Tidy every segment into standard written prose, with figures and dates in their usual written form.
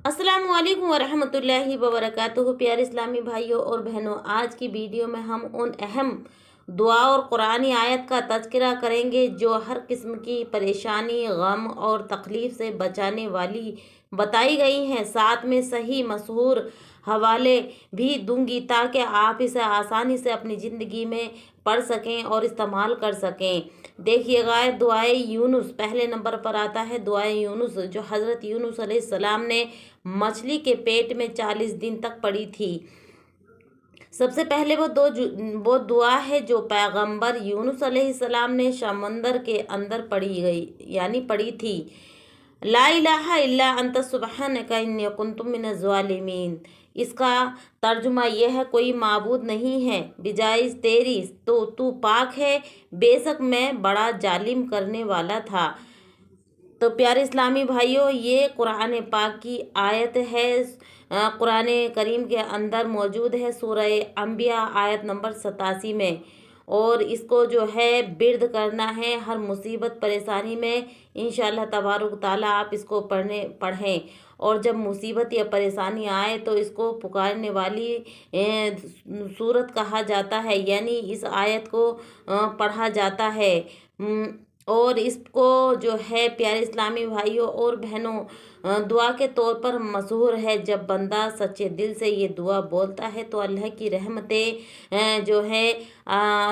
अस्सलाम वालेकुम वरहमतुल्लाहि वबरकातुहू। प्यारे इस्लामी भाइयों और बहनों, आज की वीडियो में हम उन अहम दुआ और कुरानी आयत का तज़किरा करेंगे जो हर किस्म की परेशानी, गम और तकलीफ़ से बचाने वाली बताई गई हैं। साथ में सही मशहूर हवाले भी दूंगी ताकि आप इसे आसानी से अपनी ज़िंदगी में पढ़ सकें और इस्तेमाल कर सकें। देखिएगा, दुआए यूनुस पहले नंबर पर आता है। दुआए यूनुस जो हज़रत यूनुस अलैहिस्सलाम ने मछली के पेट में 40 दिन तक पड़ी थी। सबसे पहले वो दुआ है जो पैगंबर यूनुस अलैहिस्सलाम ने समंदर के अंदर पड़ी थी। ला इलाहा इल्ला अंत सुब्हानका इन्नी कुन्तु मिनज़ ज़ालिमीन। इसका तर्जुमा यह है, कोई माबूद नहीं है बिजाय तेरी, तो तू पाक है, बेशक मैं बड़ा जालिम करने वाला था। तो प्यारे इस्लामी भाइयों, ये कुरान पाक की आयत है। कुरान करीम के अंदर मौजूद है सूरह अंबिया आयत नंबर 87 में। और इसको जो है बिर्द करना है हर मुसीबत परेशानी में। इंशाअल्लाह तबारुक ताला आप इसको पढ़ें। और जब मुसीबत या परेशानी आए तो इसको पुकारने वाली सूरत कहा जाता है, यानी इस आयत को पढ़ा जाता है। और इसको जो है प्यारे इस्लामी भाइयों और बहनों, दुआ के तौर पर मशहूर है। जब बंदा सच्चे दिल से ये दुआ बोलता है तो अल्लाह की रहमतें जो है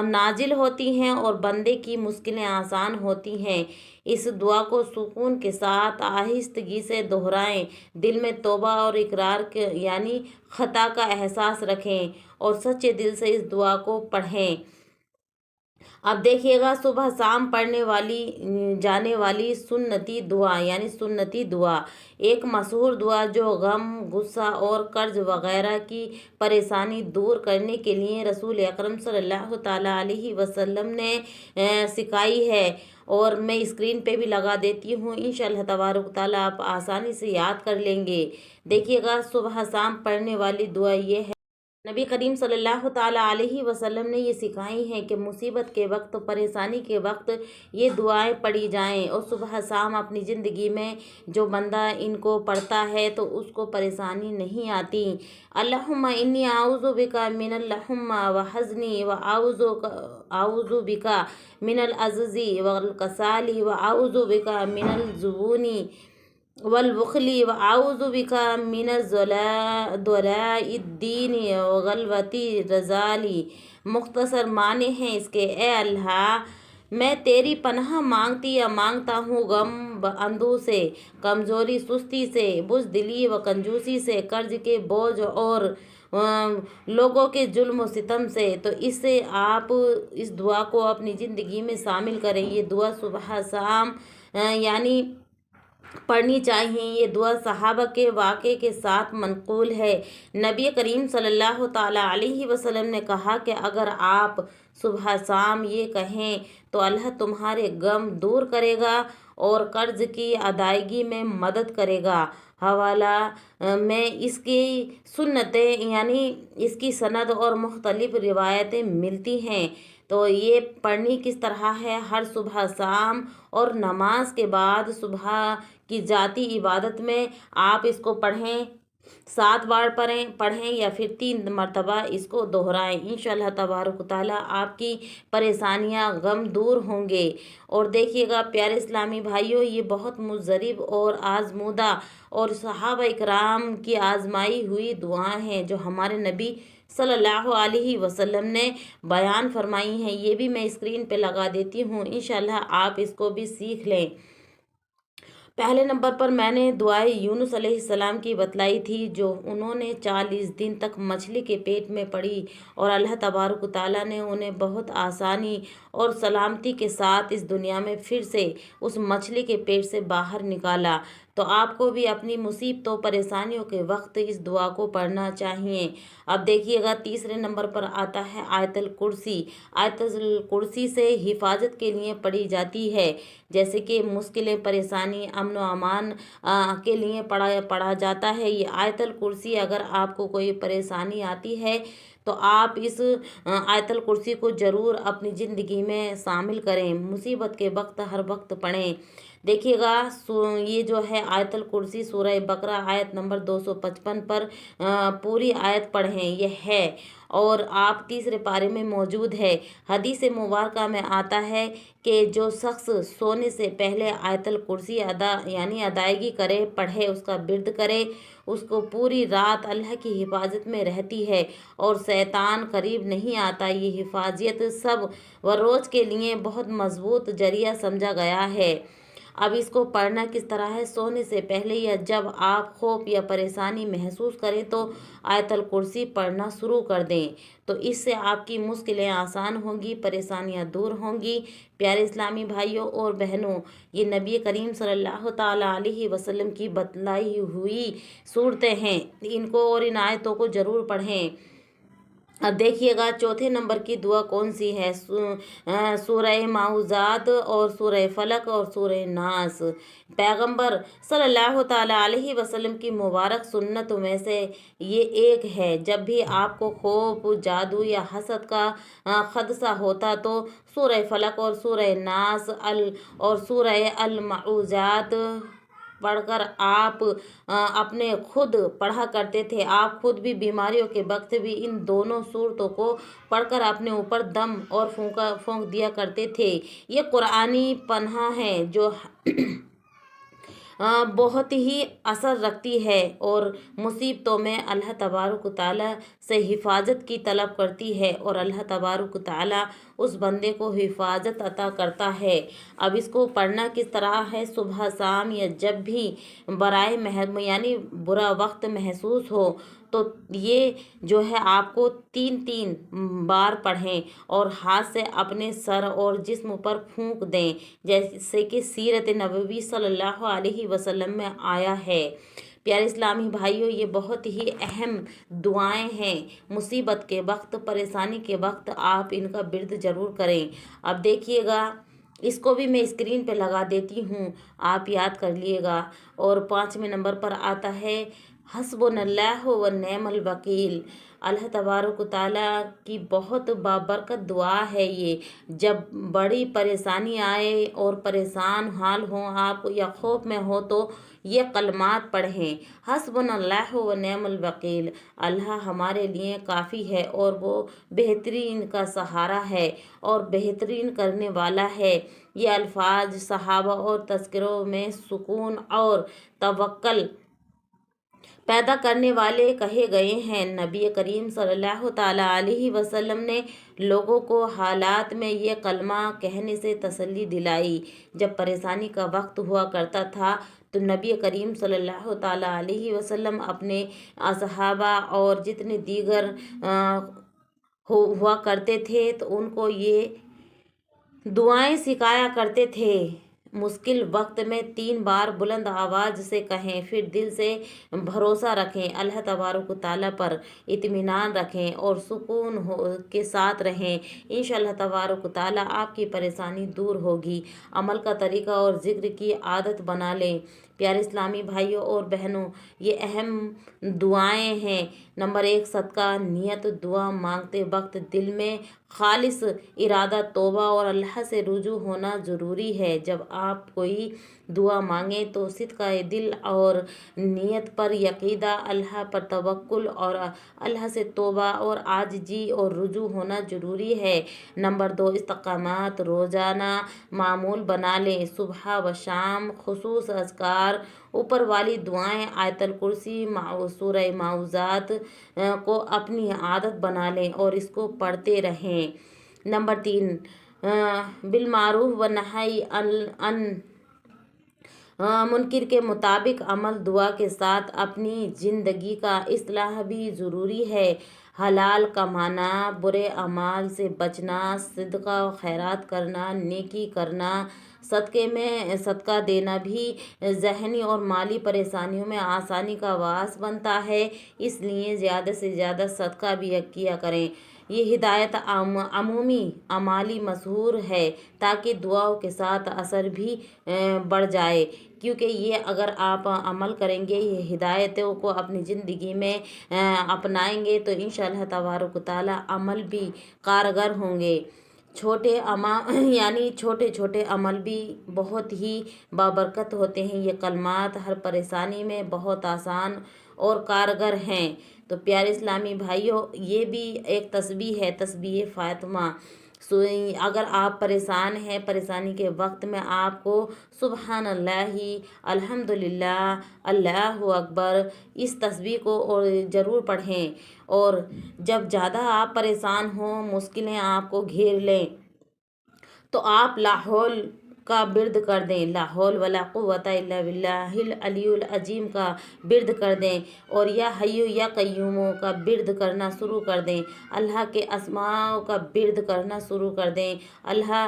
नाजिल होती हैं और बंदे की मुश्किलें आसान होती हैं। इस दुआ को सुकून के साथ आहिस्तगी से दोहराएं। दिल में तौबा और इकरार के यानी खता का एहसास रखें और सच्चे दिल से इस दुआ को पढ़ें। अब देखिएगा, सुबह शाम जाने वाली सुन्नती दुआ यानी सुन्नती दुआ एक मशहूर दुआ जो गम, गुस्सा और कर्ज वगैरह की परेशानी दूर करने के लिए रसूल अकरम सल्लल्लाहु ताला अलैहि वसल्लम ने सिखाई है। और मैं स्क्रीन पे भी लगा देती हूँ, इंशाअल्लाह तबारुक ताला आप आसानी से याद कर लेंगे। देखिएगा, सुबह शाम पढ़ने वाली दुआ ये है। नबी करीम सल्लल्लाहु ताला अलैहि वसल्लम ने ये सिखाई हैं कि मुसीबत के वक्त, परेशानी के वक्त ये दुआएं पढ़ी जाएं। और सुबह शाम अपनी ज़िंदगी में जो बंदा इनको पढ़ता है तो उसको परेशानी नहीं आती। अल्लाहुम्मा इन्नी आऊज़ु बिका मिनल हुम्मा व हज़नी व आऊज़ु बिका मिनल अज़्ज़ी वल कसाली व आऊज़ु बिका मिनल ज़ुबूनी वल बुखली व आऊज़ु बिका मिनज़्ज़लाइद्दीन व गलवती रज़ाली। मुख्तसर माने हैं इसके, ए अल्लाह, मैं तेरी पनाह मांगता हूँ गम अंधों से, कमज़ोरी सुस्ती से, बुज़दिली व कंजूसी से, कर्ज के बोझ और लोगों के जुल्म व सितम से। तो इससे आप इस दुआ को अपनी ज़िंदगी में शामिल करें। ये दुआ सुबह शाम यानी पढ़नी चाहिए। ये दुआ सहाबा के वाक़े के साथ मनक़ूल है। नबी करीम सल्लल्लाहु ताला अलैहि वसल्लम ने कहा कि अगर आप सुबह शाम ये कहें तो अल्लाह तुम्हारे गम दूर करेगा और कर्ज़ की अदायगी में मदद करेगा। हवाला में इसकी सुन्नतें यानी इसकी सनद और मुख्तलिफ रिवायतें मिलती हैं। तो ये पढ़नी किस तरह है, हर सुबह शाम और नमाज के बाद सुबह की जाती इबादत में आप इसको पढ़ें। 7 बार पढ़ें या फिर 3 मरतबा इसको दोहराएं। इंशाअल्लाह तबारक ताला आपकी परेशानियां, गम दूर होंगे। और देखिएगा प्यारे इस्लामी भाइयों, ये बहुत मुज़रिब और आज़मूदा और सहाबा इकराम की आजमाई हुई दुआएं हैं जो हमारे नबी सल्लल्लाहु अलैहि वसल्लम ने बयान फरमाई हैं। ये भी मैं स्क्रीन पे लगा देती हूँ, इंशाअल्लाह आप इसको भी सीख लें। पहले नंबर पर मैंने दुआए यूनुस अलैहिस्सलाम की बतलाई थी, जो उन्होंने 40 दिन तक मछली के पेट में पड़ी और अल्लाह तबारक ताला ने उन्हें बहुत आसानी और सलामती के साथ इस दुनिया में फिर से उस मछली के पेट से बाहर निकाला। तो आपको भी अपनी मुसीबतों, परेशानियों के वक्त इस दुआ को पढ़ना चाहिए। अब देखिएगा, तीसरे नंबर पर आता है आयतुल कुर्सी। आयतुल कुर्सी से हिफाजत के लिए पढ़ी जाती है। जैसे कि मुश्किलें, परेशानी, अमन व अमान के लिए पढ़ा जाता है ये आयतुल कुर्सी। अगर आपको कोई परेशानी आती है तो आप इस आयतुल कुर्सी को ज़रूर अपनी ज़िंदगी में शामिल करें। मुसीबत के वक्त हर वक्त पढ़ें। देखिएगा ये जो है आयतल कुर्सी सूरह बकरा आयत नंबर 255 पर पूरी आयत पढ़ें, यह है। और आप तीसरे पारे में मौजूद है। हदीस मुबारका में आता है कि जो शख्स सोने से पहले आयतल कुर्सी अदायगी करे, पढ़े, उसका विर्द करे, उसको पूरी रात अल्लाह की हिफाजत में रहती है और शैतान करीब नहीं आता। ये हिफाजत सब व रोज़ के लिए बहुत मजबूत जरिया समझा गया है। अब इसको पढ़ना किस तरह है? सोने से पहले या जब आप खौफ या परेशानी महसूस करें तो आयतल कुर्सी पढ़ना शुरू कर दें, तो इससे आपकी मुश्किलें आसान होंगी, परेशानियां दूर होंगी। प्यारे इस्लामी भाइयों और बहनों, ये नबी करीम सल्लल्लाहु ताला अलैहि वसल्लम की बतलाई हुई सूरतें हैं, इनको और इन आयतों को ज़रूर पढ़ें। अब देखिएगा चौथे नंबर की दुआ कौन सी है? सूरह माऊज़ात और सूरह फलक और सूरह नास। पैगंबर सल्लल्लाहु ताला अलैहि वसल्लम की मुबारक सुन्नतों में से ये एक है। जब भी आपको खौफ, जादू या हसद का खदशा होता तो सूरह फलक और सूरह नास और सूरह अल माऊज़ात पढ़कर आप अपने खुद पढ़ा करते थे। आप खुद भी बीमारियों के वक्त भी इन दोनों सूरतों को पढ़कर अपने ऊपर दम और फूंक दिया करते थे। ये कुरानी पनाह है जो बहुत ही असर रखती है और मुसीबतों में अल्लाह तबारक व तआला से हिफाजत की तलब करती है और अल्लाह तबारक व तआला उस बंदे को हिफाजत अता करता है। अब इसको पढ़ना किस तरह है? सुबह शाम या जब भी बुरा वक्त महसूस हो तो ये जो है आपको 3-3 बार पढ़ें और हाथ से अपने सर और जिस्म पर फूंक दें, जैसे कि सीरत नबवी सल्लल्लाहु अलैहि वसल्लम में आया है। प्यारे इस्लामी भाइयों, ये बहुत ही अहम दुआएं हैं। मुसीबत के वक्त, परेशानी के वक्त आप इनका विर्द ज़रूर करें। अब देखिएगा, इसको भी मैं स्क्रीन पे लगा देती हूँ, आप याद कर लिएगा। और 5वें नंबर पर आता है हस्बुनल्लाहु व नेमल वकील। अल्लाह तबारक ताला की बहुत बाबरकत दुआ है ये। जब बड़ी परेशानी आए और परेशान हाल हो आप या खौफ में हो तो ये कलमात पढ़ें, हस्बुनल्लाहु व नेमल वकील। अल्लाह हमारे लिए काफ़ी है और वो बेहतरीन का सहारा है और बेहतरीन करने वाला है। ये अल्फाज सहाबा और तज़किरों में सुकून और तवक्ल पैदा करने वाले कहे गए हैं। नबी करीम सल्लल्लाहु ताला अलैहि वसल्लम ने लोगों को हालात में ये कलमा कहने से तसल्ली दिलाई। जब परेशानी का वक्त हुआ करता था तो नबी करीम सल्लल्लाहु ताला अलैहि वसल्लम अपने असहाबा और जितने दीगर हुआ करते थे तो उनको ये दुआएं सिखाया करते थे। मुश्किल वक्त में 3 बार बुलंद आवाज़ से कहें, फिर दिल से भरोसा रखें, अल्लाह तबारक ताला पर इत्मीनान रखें और सुकून के साथ रहें। इंशाअल्लाह तबारक ताला आपकी परेशानी दूर होगी। अमल का तरीका और ज़िक्र की आदत बना लें। प्यारे इस्लामी भाइयों और बहनों, ये अहम दुआएं हैं। नंबर 1, सदका नियत। दुआ मांगते वक्त दिल में खालिस इरादा, तौबा और अल्लाह से रुजू होना ज़रूरी है। जब आप कोई दुआ मांगें तो सिदका दिल और नियत पर यकीदा, अल्लाह पर तवक्कुल और अल्लाह से तौबा और आजिज़ी और रुजू होना ज़रूरी है। नंबर 2, इस्तिक़ामत। रोज़ाना मामूल बना लें। सुबह व शाम खुसूस अज़कार, ऊपर वाली दुआएं, आयतल कुर्सी, सूरह माऊज़ात को अपनी आदत बना लें और इसको पढ़ते रहें। नंबर 3, बिलमारूफ व नहाई अन मुनकिर के मुताबिक अमल। दुआ के साथ अपनी ज़िंदगी का इस्लाह भी ज़रूरी है। हलाल कमाना, बुरे अमाल से बचना, सदका व खैरात करना, नेकी करना, सदका देना भी ज़हनी और माली परेशानियों में आसानी का बास बनता है। इसलिए ज़्यादा से ज़्यादा सदका भी किया करें। ये हिदायत अमूमी अमाली मशहूर है ताकि दुआओं के साथ असर भी बढ़ जाए, क्योंकि ये अगर आप अमल करेंगे, ये हिदायतों को अपनी ज़िंदगी में अपनाएंगे तो इंशाअल्लाह तबारक ताला अमल भी कारगर होंगे। چھوٹے چھوٹے عمل بھی بہت ہی بابرکت ہوتے ہیں۔ یہ کلمات ہر پریشانی میں بہت آسان اور کارگر ہیں۔ تو پیارے اسلامی بھائیوں، یہ بھی ایک تسبیح ہے، تسبیح فاطمہ۔ اگر آپ پریشان ہیں، پریشانی کے وقت میں آپ کو سبحان اللہ، الحمدللہ، اللہ اکبر، اس تسبیح کو اور ضرور پڑھیں۔ اور جب زیادہ آپ پریشان ہوں، مشکلیں آپ کو گھیر لیں، تو آپ لا حول کا ورد کر دیں، لا حول ولا قوت الا باللہ العلی العظیم کا ورد کر دیں، اور یا حی یا قیوم کا ورد کرنا شروع کر دیں، اللہ کے اسماء کا ورد کرنا شروع کر دیں۔ اللہ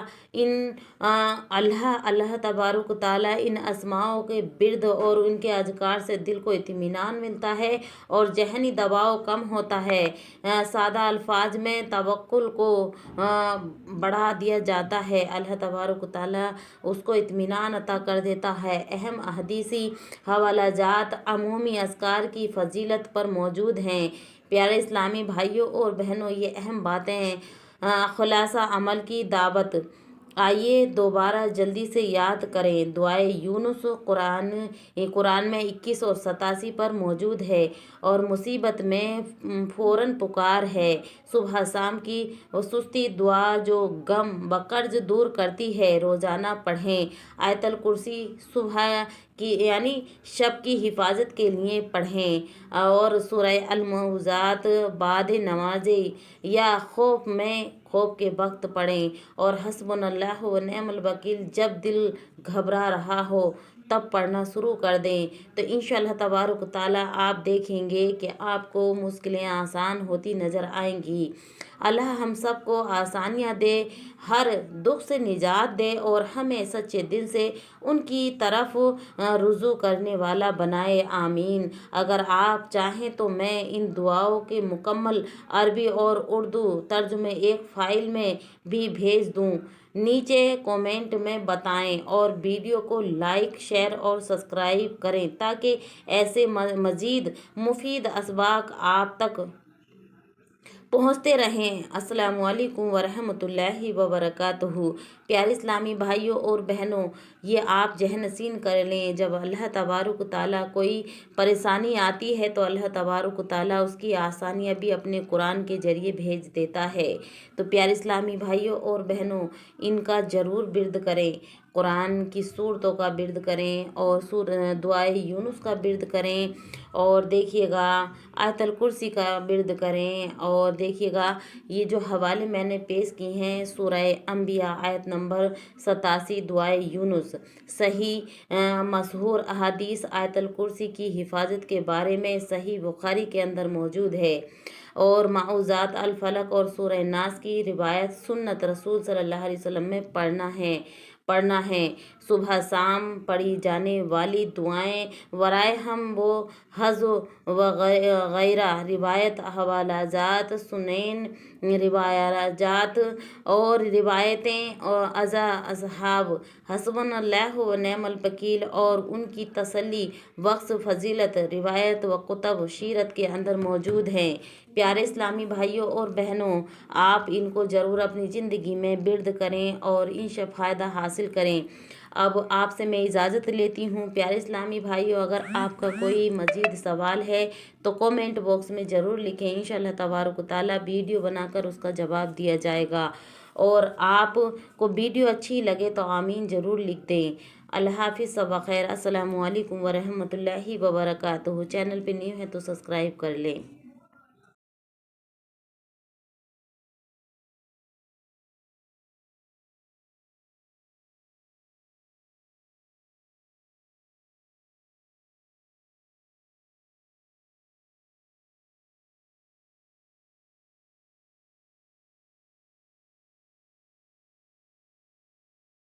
تبارک و تعالیٰ ان اسماء کے ورد اور ان کے اذکار سے دل کو اطمینان ملتا ہے اور ذہنی دباؤ کم ہوتا ہے۔ سادہ الفاظ میں توکل کو بڑھا دیا جاتا ہے، اللہ تبارک و تعالیٰ اس کو اطمینان عطا کر دیتا ہے۔ اہم حدیثی حوالہ جات عمومی اذکار کی فضیلت پر موجود ہیں۔ پیارے اسلامی بھائیوں اور بہنوں، یہ اہم باتیں، خلاصہ عمل کی دعوت۔ آئیے دوبارہ جلدی سے یاد کریں۔ دعائے یونس قرآن میں 21 اور 87 پر موجود ہے، اور مصیبت میں فوراً پکار ہے۔ صبح شام کی سستی دعا جو غم و قرض دور کرتی ہے، روزانہ پڑھیں۔ آیت الکرسی صبح کی شب کی حفاظت کے لیے پڑھیں، اور سورہ المعوذات بعد نماز یا خوف کے وقت پڑھیں، اور حسبنا اللہ و نعم الوکیل جب دل گھبرا رہا ہو تب پڑھنا شروع کر دیں۔ تو انشاءاللہ تبارک و تعالیٰ آپ دیکھیں گے کہ آپ کو مشکلیں آسان ہوتی نظر آئیں گی۔ اللہ ہم سب کو آسانیاں دے، ہر دکھ سے نجات دے، اور ہمیں سچے دل سے ان کی طرف رجوع کرنے والا بنائے، آمین۔ اگر آپ چاہیں تو میں ان دعاؤں کے مکمل عربی اور اردو ترجمے ایک فائل میں بھی بھیج دوں، نیچے کومنٹ میں بتائیں، اور ویڈیو کو لائک، شیئر اور سبسکرائب کریں تاکہ ایسے مزید مفید اسباق آپ تک پہنچتے رہیں۔ السلام علیکم ورحمۃ اللہ وبرکاتہ۔ پیارے اسلامی بھائیوں اور بہنوں، یہ آپ ذہن نشین کر لیں، جب اللہ تبارک و تعالیٰ کوئی پریشانی آتی ہے تو اللہ تبارک و تعالیٰ اس کی آسانیاں بھی اپنے قرآن کے ذریعے بھیج دیتا ہے۔ تو پیارے اسلامی بھائیوں اور بہنوں، ان کا ضرور ورد کریں، قرآن کی صورتوں کا ورد کریں، اور دعائے یونس کا ورد کریں، اور دیکھیے گا آیت الکرسی کا ورد کریں، اور دیکھیے گا یہ جو حوالے میں نے پیش کی ہیں، سورہ انبیاء آیت نمبر 87، دعائے یونس، صحیح مشہور احادیث آیت الکرسی کی حفاظت کے بارے میں صحیح بخاری کے اندر موجود ہے، اور معوذات، الفلق اور سورہ ناس کی روایت سنت رسول صلی اللہ علیہ وسلم میں پڑھنا ہے۔ صبح شام پڑھی جانے والی دعائیں ورائے ہم و حج وغیرہ روایت، حوالہ جات، سنن روایات اور روایتیں اصحاب حسبنا اللہ و نعم الوکیل اور ان کی تسلی بخش فضیلت روایت و کتب سیرت کے اندر موجود ہیں۔ پیارے اسلامی بھائیوں اور بہنوں، آپ ان کو ضرور اپنی زندگی میں ورد کریں اور ان سے فائدہ حاصل کریں۔ اب آپ سے میں اجازت لیتی ہوں۔ پیارے اسلامی بھائیوں، اگر آپ کا کوئی مزید سوال ہے تو کومنٹ باکس میں ضرور لکھیں، انشاءاللہ تبارک و تعالیٰ ویڈیو بنا کر اس کا جواب دیا جائے گا، اور آپ کو ویڈیو اچھی لگے تو آمین ضرور لکھ دیں۔ اللہ حافظ، صبح بخیر، السلام علیکم ورحمۃ اللہ وبرکاتہ۔ چینل پہ نیو ہے تو سبسکرائب کر لیں۔